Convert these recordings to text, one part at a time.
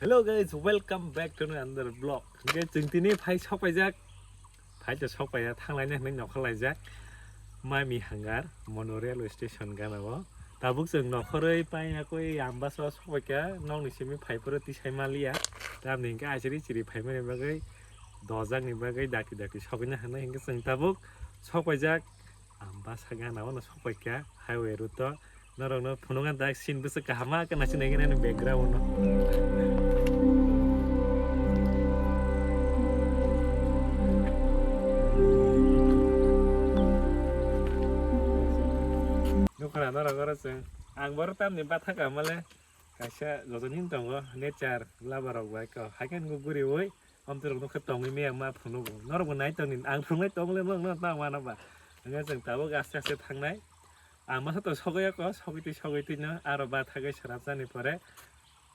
Hello guys, welcome back to another vlog. Cái chừng tí ní phải sóc bài giác, phải cho sóc bài thang lại nên nhọc lại giác. Mai mi hangar monorail station cái nào ta bước chừng nó khơi bay nha coi am bas sóc bài cá, nong ní xem mi phải bớt tí say malia. Ta mình cái ai chỉ phải mấy cái cái đò giác ní cái đại thì sóc cái này cái chừng ta bước sóc bài giác, am bas hangar nào nó sóc bài cá, highway route nó rồi nó phun ngang đại xin bớt cái hama cái này xin cái này background nó. Nukana nora gora sing ang baru tam ni bathak amale kaisa jojonin tongo nature lover rok bai ko haken guguri oi amturok no khetong mi ma phunu nor bo nai tongin ang phungai tongle mong no ta mana ba nga jeng tabo aste aste thangnai ang ma to sogaya ko sogiti no aro bathagai sarapjani pore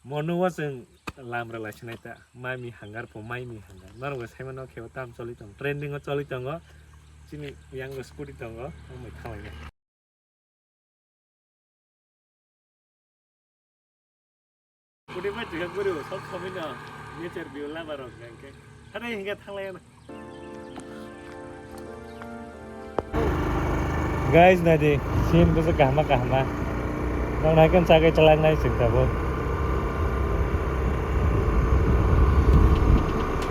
monuwa jeng lamra lasinai ta mami hangar po mai mi hangar nor bo saimano kheo tam choli tong trending o choli tongo chini yang scooty tongo moi khawai Udah mah juga guru, sok komino, nature view lah baru gangke. Ada yang hingga thang lain. Guys, nadi, scene tu kahma. Nang naikan cakai celang nai cerita bu.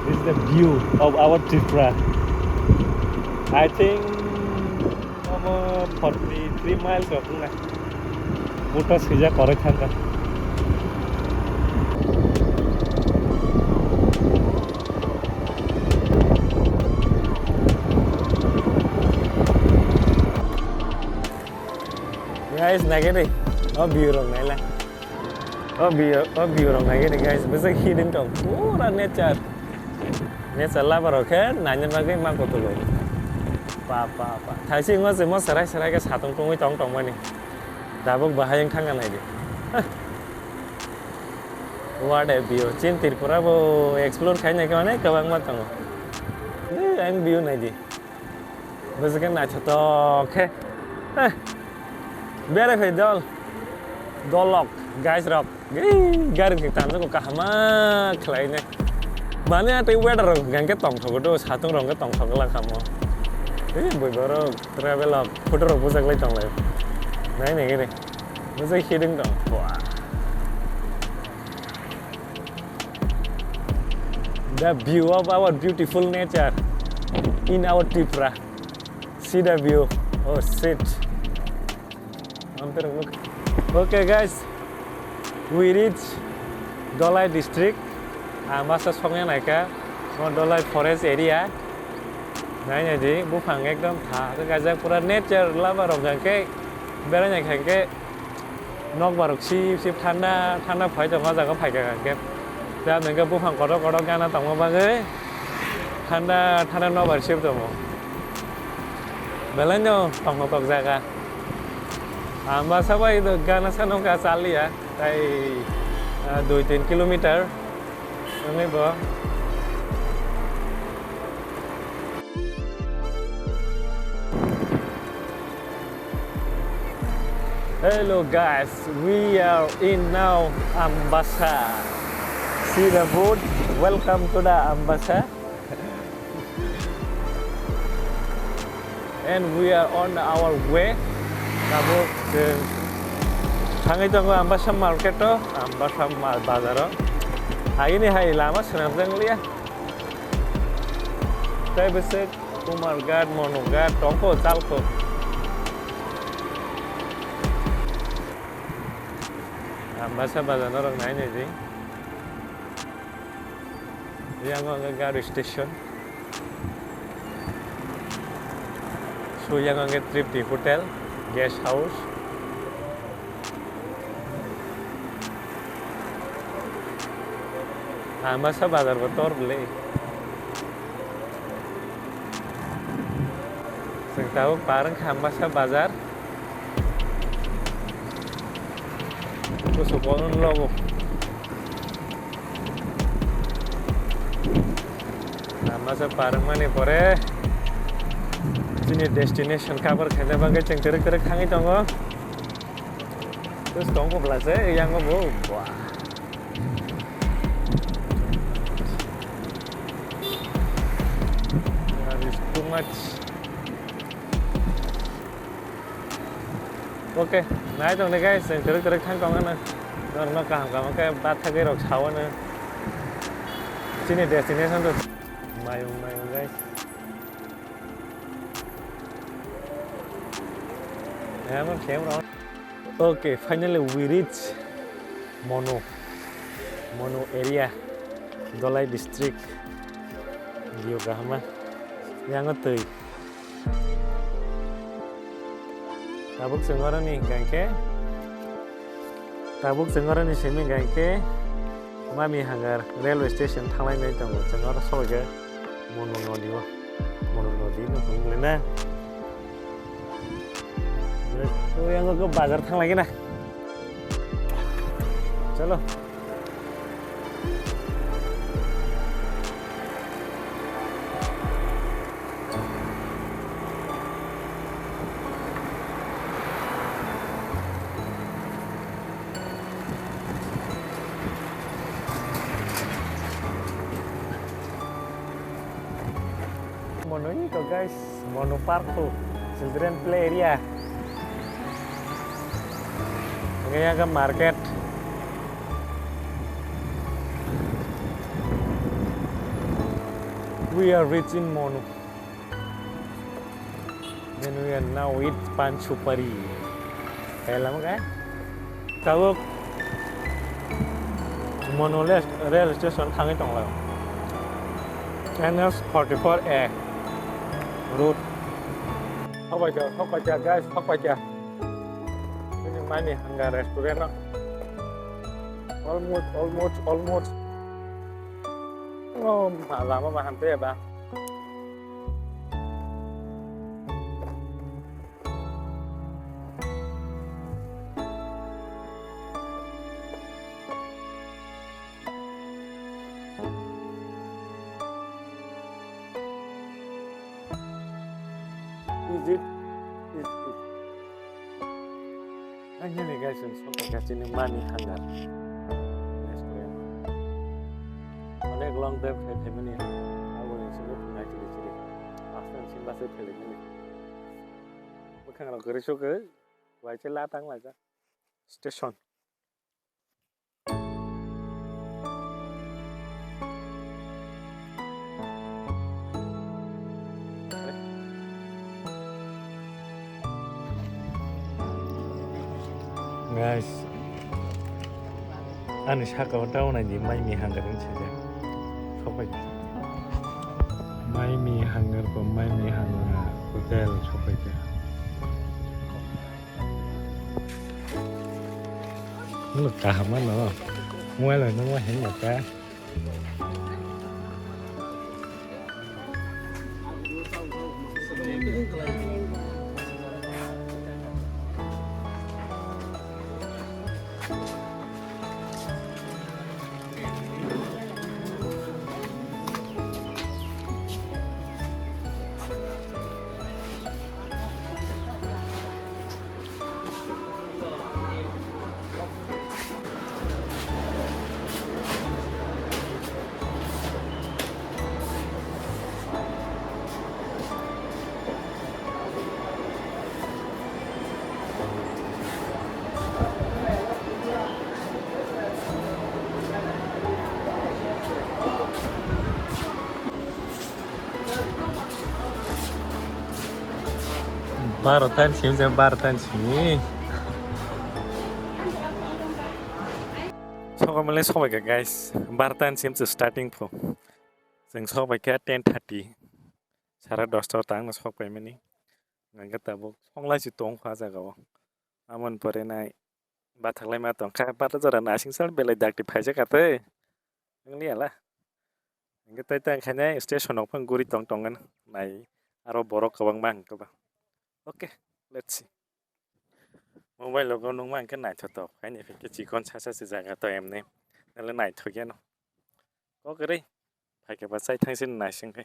This is the view of our Tripura. I think almost 43 miles of na. Putas hija korek thangka. Guys, nagini. View rong nai la. View rong nagini guys. Bisa hidden tong. Pura nature. Nature lah baru kan. Nanya bagai mak betul loh. Pa. Thasi ngos semua serai ke satong tongoi tong mana. Dabuk bahaya yang tangan lagi. What a view. Cin Tripura bo explore kayaknya ke mana? Ke bang mat tong. Ini yang view nai. Bisa kan nacha to. Okay. Bere fe dolok guys rock garin ke tan ko kahama khlai ne mane ate weather gangke tong thogo do satung rong ke tong thogo la khamo boi boro travel up photo ro bujak lai tong lai nai ne gere bujai hiding dong the view of our beautiful nature in our Tripura. See the view. Oh shit. Look. Okay guys, we reach Dolai district. Masa songnya naik ke Dolai forest area. Nah jadi bufang ekdom tha. Kagak pura nature lover orang ke beranya ke nok baruk sip thanda phai jong jaga phai ke. Dan nengke bufang kodok gana tong bagai thanda nok bar sip tong. Belanjo tong jaga. Masa apa itu Gana sana nggak sali ya, kayak 2-3 kilometer, ini boh. Hello guys, we are in now Ambassa. See the boat? Welcome to the Ambassa. And we are on our way. Nabok tangai tunggu Ambassa market to, Ambassa bazar. Hari ini hari lama senang lihat. Saya besok Kumargat, Monogat, Tongko, Chalko. Ambassa bazar orang lain ini. Yang angkat station. So yang angkat trip di hotel. Guest house. Ambassa bazar betor beli. Saya tahu parang Ambassa bazar. Itu sekolah logo. Ambassa parang mana pore? Ini destination kabar kayaknya bagai cengkerik hangi tongo. Terus tongko belase yang ngobrol. Wah. too much. Okay, nãy trong này cái sừng từ từ thang con nữa, nó cả cái bát thay cái rọc cháo nữa. Trên này destination rồi. Mai guys. Yeah, I'm okay, bro. Okay, finally we reach Mono area, Dolai district, Yokohama. Yang itu. Tabuk sengoran nih, gangke. Tabuk sengoran nih sini gangke. Mami hangar railway station thanglai nai tongo. Sengoran soge Mono nodi no English. तो यहाँ को बाजार थांग लगे ना चलो Mono ini tuh guys, Mono Park tuh, children play area. Kayaknya ke market. We are reaching Mono. Then we are now eat Panchupari. Kayak lama kan? Tahu Mono rail station thang itu lah. NS 44A route. Apa aja guys, apa aja. Mani hangar restoran almost oh lama mah hampir ya bang is it hanya nih guys, untuk kasih ini mani hangar restoran. Oleh long drive kayak gini, aku yang sini punya ciri-ciri. Asal sih masih pilih ini. Bukan kalau kerja ke, wajib latang lah kan. Station. Guys, ane shaka tahu nanti mai mi hangar ini saja. Sopai. Mai mi hangar hotel sopai ke. Lu kah mana lo? Mua là nó mua hết nhật cả. Baratan sih, baratan sih. So kami lihat sampai guys, baratan sih starting po. Sing sampai ke 10:30. Cara 10 tang nas sampai mana? Nggak tahu. Honglah si tong fasa kau. Aman pore nai. Batak lagi matang. Kaya batak jalan asing sel belai dakti pajak kata. Nggak lah. Nggak tahu tang kayaknya station opang guri tong-tongan. Nai aro borok kawang bang kau. Okay, let's see. Mobile logo nung mang cái này thật tốt, cái này phải cái chỉ con xa xa xa xa tụi em nè, nên là này thôi nó, có cái đi, phải cái bát say thang xin này xem cái,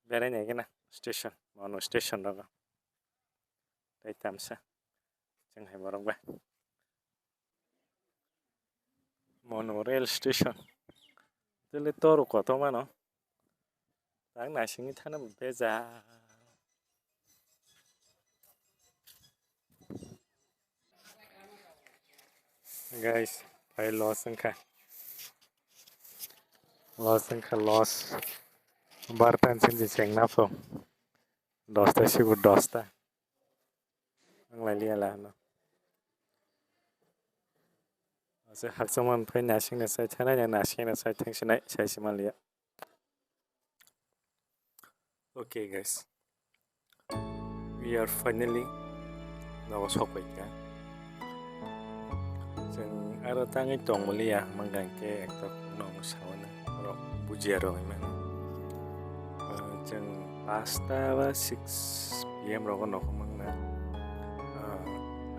về đây này cái này, station, Mono station đó, đây tạm xa, chẳng hay bảo vậy, Mono rail station, thế là to rồi quá to mà nó, tang na singi thana beja guys pai loss angka loss bartan sin jeng na pho dosta sigur dosta ang lai lia la no ase hak saman pai na sing na sai thana ya na sing na sai thang sinai sai siman lia okay guys we are finally now sok ka जों आरो ताङै दंमोनलिया मंगांके एकदम नong सावना रो बुजिया रो इमान जों 5टा बा 6 PM रो नख मंगना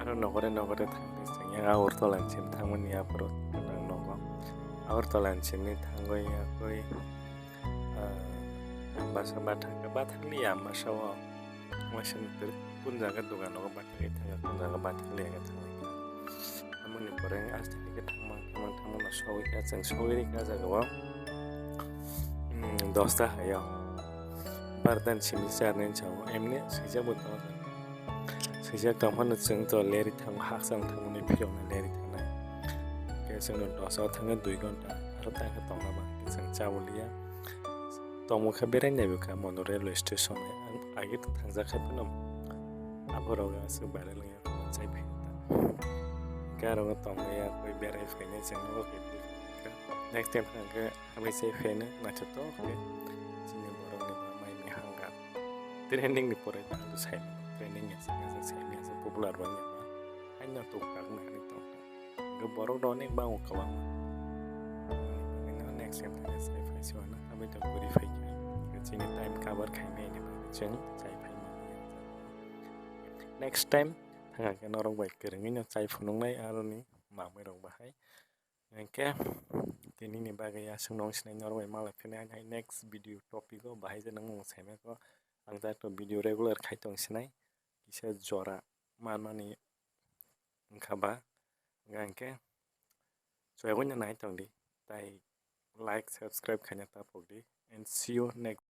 आरो नगरे थांदे जों या आवरतलानसिम थांमोनिया फोर नंग नग आवरतलानसिमनि थांगोया गय आम्बासा थांलिया आम्बासाव मासन कुनजागा दुगान नग बाथाङै थाङा कुनजागा बाथाङलिया थाङा Muni poreng as tadi teman-teman sawi kacang sawi kaza gawa dosta hayo bardan sini sarnen chawo emne sejak buta sejak tamhan jeng to leri thang hak sang thangni phirong na leri thana ke jeng dosa thanga 2 घन्टा aro ta ka tongna ba jeng chawliya tomu kha berai nai buka mono railway station age thangja khapanam aboroga su bare laya chai phe Karo tongnya koi berai fene jengno ke next time hangga hamai sai fene nacho to ke sini borong ni mai mi hangga training ni pore ta du sai training ya sai mi sa popular bang ya ma hanya to kar na ni to ga borong do ne bang ka bang next time ta sai fai si wana hamai to kuri fai ke sini time cover khai me ni ba jeng sai fai ma next time thanga ke norong bai kerengin no chai phunung nai aroni mamai rong bahai ngke tini ni bagai ya sunong sinai norong bai mala phene ai next video topic go bahai je nang saime ko ang ta to video regular khai tong sinai kisa jora manmani ngkaba ngke so I want to nai tong di tai like subscribe khanya ta pok di and see you next